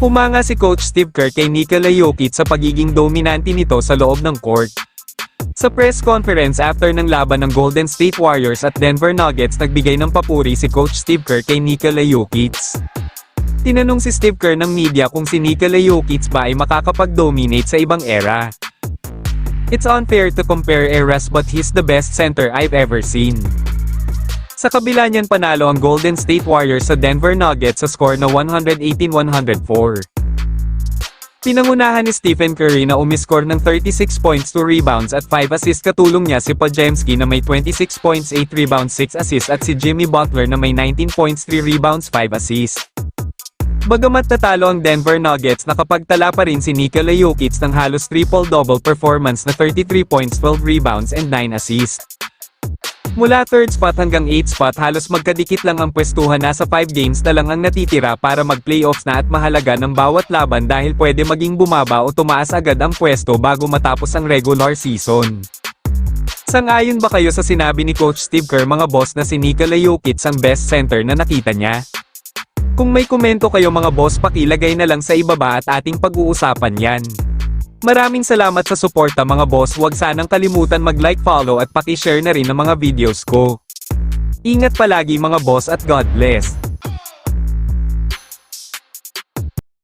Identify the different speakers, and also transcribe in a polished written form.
Speaker 1: Humanga si Coach Steve Kerr kay Nikola Jokic sa pagiging dominante nito sa loob ng court. Sa press conference after ng laban ng Golden State Warriors at Denver Nuggets, nagbigay ng papuri si Coach Steve Kerr kay Nikola Jokic. Tinanong si Steve Kerr ng media kung si Nikola Jokic ba ay makakapag-dominate sa ibang era. "It's unfair to compare eras but he's the best center I've ever seen." Sa kabila niyan, panalo ang Golden State Warriors sa Denver Nuggets sa score na 118-104. Pinangunahan ni Stephen Curry na umiscore ng 36 points, 2 rebounds at 5 assists, katulong niya si Podziemski na may 26 points, 8 rebounds, 6 assists at si Jimmy Butler na may 19 points, 3 rebounds, 5 assists. Bagamat natalo ang Denver Nuggets, nakapagtala pa rin si Nikola Jokic ng halos triple-double performance na 33 points, 12 rebounds and 9 assists. Mula 3rd spot hanggang 8th spot, halos magkadikit lang ang pwestuhan. Nasa 5 games na lang ang natitira para mag-playoffs na at mahalaga ng bawat laban dahil pwede maging bumaba o tumaas agad ang pwesto bago matapos ang regular season. Sang-ayon ba kayo sa sinabi ni Coach Steve Kerr, mga boss, na si Nikola Jokic ang best center na nakita niya? Kung may komento kayo mga boss, pakilagay na lang sa ibaba at ating pag-uusapan yan. Maraming salamat sa suporta mga boss. Huwag sanang kalimutan mag-like, follow at paki-share na rin ang mga videos ko. Ingat palagi mga boss at God bless.